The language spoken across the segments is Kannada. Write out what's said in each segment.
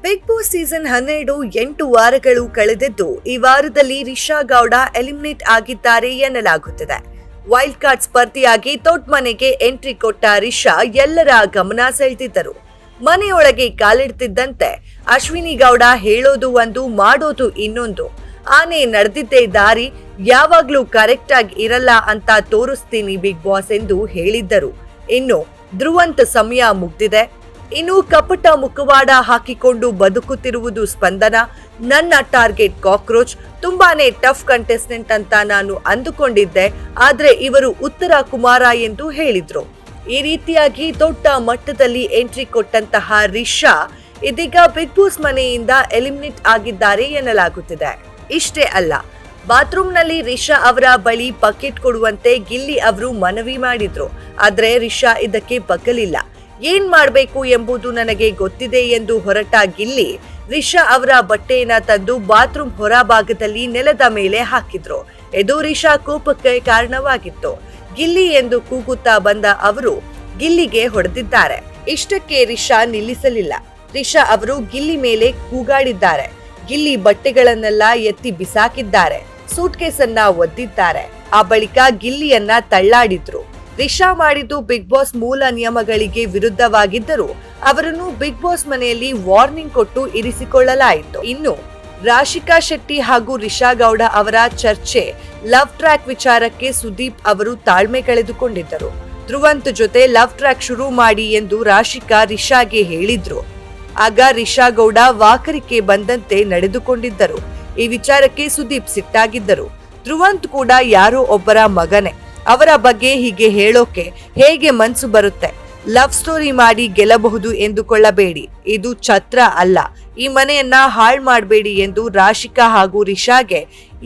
ಬಿಗ್ ಬಾಸ್ ಸೀಸನ್ 12 8 ವಾರಗಳು ಕಳೆದಿದ್ದು ಈ ವಾರದಲ್ಲಿ ರಿಷಾ ಗೌಡ ಎಲಿಮಿನೇಟ್ ಆಗಿದ್ದಾರೆ ಎನ್ನಲಾಗುತ್ತಿದೆ. ವೈಲ್ಡ್ ಕಾರ್ಡ್ ಸ್ಪರ್ಧಿಯಾಗಿ ದೊಡ್ಡ ಮನೆಗೆ ಎಂಟ್ರಿ ಕೊಟ್ಟ ರಿಷಾ ಎಲ್ಲರ ಗಮನ ಸೆಳೆದಿದ್ದರು. ಮನೆಯೊಳಗೆ ಕಾಲಿಡ್ತಿದ್ದಂತೆ ಅಶ್ವಿನಿ ಗೌಡ ಹೇಳೋದು ಒಂದು ಮಾಡೋದು ಇನ್ನೊಂದು. ಆನೆ ನಡೆದಿದ್ದೇ ದಾರಿ ಯಾವಾಗ್ಲೂ ಕರೆಕ್ಟ್ ಆಗಿ ಇರಲ್ಲ ಅಂತ ತೋರಿಸ್ತೀನಿ ಬಿಗ್ ಬಾಸ್ ಎಂದು ಹೇಳಿದ್ದರು. ಇನ್ನು ಧ್ರುವಂತ ಸಮಯ ಮುಗ್ದಿದೆ. ಇನ್ನು ಕಪಟ ಮುಖವಾಡ ಹಾಕಿಕೊಂಡು ಬದುಕುತ್ತಿರುವುದು ಸ್ಪಂದನ. ನನ್ನ ಟಾರ್ಗೆಟ್ ಕಾಕ್ರೋಚ್. ತುಂಬಾನೇ ಟಫ್ ಕಂಟೆಸ್ಟೆಂಟ್ ಅಂತ ನಾನು ಅಂದುಕೊಂಡಿದ್ದೆ, ಆದ್ರೆ ಇವರು ಉತ್ತರ ಕುಮಾರ ಎಂದು ಹೇಳಿದ್ರು. ಈ ರೀತಿಯಾಗಿ ದೊಡ್ಡ ಮಟ್ಟದಲ್ಲಿ ಎಂಟ್ರಿ ಕೊಟ್ಟಂತಹ ರಿಷಾ ಇದೀಗ ಬಿಗ್ ಬಾಸ್ ಮನೆಯಿಂದ ಎಲಿಮಿನೇಟ್ ಆಗಿದ್ದಾರೆ ಎನ್ನಲಾಗುತ್ತಿದೆ. ಇಷ್ಟೇ ಅಲ್ಲ, ಬಾತ್ರೂಮ್ನಲ್ಲಿ ರಿಷಾ ಅವರ ಬಳಿ ಬಕೆಟ್ ಕೊಡುವಂತೆ ಗಿಲ್ಲಿ ಅವರು ಮನವಿ ಮಾಡಿದ್ರು. ಆದ್ರೆ ರಿಷಾ ಇದಕ್ಕೆ ಬಗ್ಗಲಿಲ್ಲ. ಏನ್ ಮಾಡ್ಬೇಕು ಎಂಬುದು ನನಗೆ ಗೊತ್ತಿದೆ ಎಂದು ಹೊರಟ ಗಿಲ್ಲಿ ರಿಷಾ ಅವರ ಬಟ್ಟೆಯನ್ನ ತಂದು ಬಾತ್ರೂಮ್ ಹೊರಭಾಗದಲ್ಲಿ ನೆಲದ ಮೇಲೆ ಹಾಕಿದ್ರು. ಇದು ರಿಷಾ ಕೋಪಕ್ಕೆ ಕಾರಣವಾಗಿತ್ತು. ಗಿಲ್ಲಿ ಎಂದು ಕೂಗುತ್ತಾ ಬಂದ ಅವರು ಗಿಲ್ಲಿಗೆ ಹೊಡೆದಿದ್ದಾರೆ. ಇಷ್ಟಕ್ಕೆ ರಿಷಾ ನಿಲ್ಲಿಸಲಿಲ್ಲ. ರಿಷಾ ಅವರು ಗಿಲ್ಲಿ ಮೇಲೆ ಕೂಗಾಡಿದ್ದಾರೆ. ಗಿಲ್ಲಿ ಬಟ್ಟೆಗಳನ್ನೆಲ್ಲ ಎತ್ತಿ ಬಿಸಾಕಿದ್ದಾರೆ. ಸೂಟ್ಕೇಸ್ ಅನ್ನ ಒದ್ದಿದ್ದಾರೆ. ಆ ಬಳಿಕ ಗಿಲ್ಲಿಯನ್ನ ತಳ್ಳಾಡಿದ್ರು. ರಿಷಾ ಮಾಡಿದ್ದು ಬಿಗ್ ಬಾಸ್ ಮೂಲ ನಿಯಮಗಳಿಗೆ ವಿರುದ್ಧವಾಗಿದ್ದರೂ ಅವರನ್ನು ಬಿಗ್ ಬಾಸ್ ಮನೆಯಲ್ಲಿ ವಾರ್ನಿಂಗ್ ಕೊಟ್ಟು ಇರಿಸಿಕೊಳ್ಳಲಾಯಿತು. ಇನ್ನು ರಾಶಿಕಾ ಶೆಟ್ಟಿ ಹಾಗೂ ರಿಷಾ ಗೌಡ ಅವರ ಚರ್ಚೆ ಲವ್ ಟ್ರ್ಯಾಕ್ ವಿಚಾರಕ್ಕೆ ಸುದೀಪ್ ಅವರು ತಾಳ್ಮೆ ಕಳೆದುಕೊಂಡಿದ್ದರು. ಧ್ರುವಂತ್ ಜೊತೆ ಲವ್ ಟ್ರ್ಯಾಕ್ ಶುರು ಮಾಡಿ ಎಂದು ರಾಶಿಕಾ ರಿಷಾಗೆ ಹೇಳಿದ್ರು. ಆಗ ರಿಷಾ ಗೌಡ ವಾಕರಿಕೆ ಬಂದಂತೆ ನಡೆದುಕೊಂಡಿದ್ದರು. ಈ ವಿಚಾರಕ್ಕೆ ಸುದೀಪ್ ಸಿಟ್ಟಾಗಿದ್ದರು. ಧ್ರುವಂತ್ ಕೂಡ ಯಾರೋ ಒಬ್ಬರ ಮಗನೇ, ಅವರ ಬಗ್ಗೆ ಹೀಗೆ ಹೇಳೋಕೆ ಹೇಗೆ ಮನ್ಸು ಬರುತ್ತೆ? ಲವ್ ಸ್ಟೋರಿ ಮಾಡಿ ಗೆಲ್ಲಬಹುದು ಎಂದುಕೊಳ್ಳಬೇಡಿ. ಇದು ಛತ್ರ ಅಲ್ಲ. ಈ ಮನೆಯನ್ನ ಹಾಳು ಮಾಡಬೇಡಿ ಎಂದು ರಾಶಿಕಾ ಹಾಗೂ ರಿಷಾಗೆ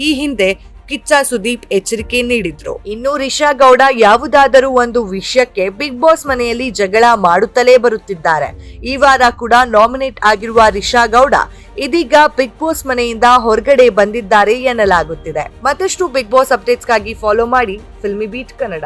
ಈ ಹಿಂದೆ ಕಿಚ್ಚ ಸುದೀಪ್ ಎಚ್ಚರಿಕೆ ನೀಡಿದ್ರು. ಇನ್ನು ರಿಷಾ ಗೌಡ ಯಾವುದಾದರೂ ಒಂದು ವಿಷಯಕ್ಕೆ ಬಿಗ್ ಬಾಸ್ ಮನೆಯಲ್ಲಿ ಜಗಳ ಮಾಡುತ್ತಲೇ ಬರುತ್ತಿದ್ದಾರೆ. ಈ ವಾರ ಕೂಡ ನಾಮಿನೇಟ್ ಆಗಿರುವ ರಿಷಾ ಗೌಡ ಇದೀಗ ಬಿಗ್ ಬಾಸ್ ಮನೆಯಿಂದ ಹೊರಗಡೆ ಬಂದಿದ್ದಾರೆ ಎನ್ನಲಾಗುತ್ತಿದೆ. ಮತ್ತಷ್ಟು ಬಿಗ್ ಬಾಸ್ ಅಪ್ಡೇಟ್ಸ್ಗಾಗಿ ಫಾಲೋ ಮಾಡಿ ಫಿಲ್ಮಿ ಬೀಟ್ ಕನ್ನಡ.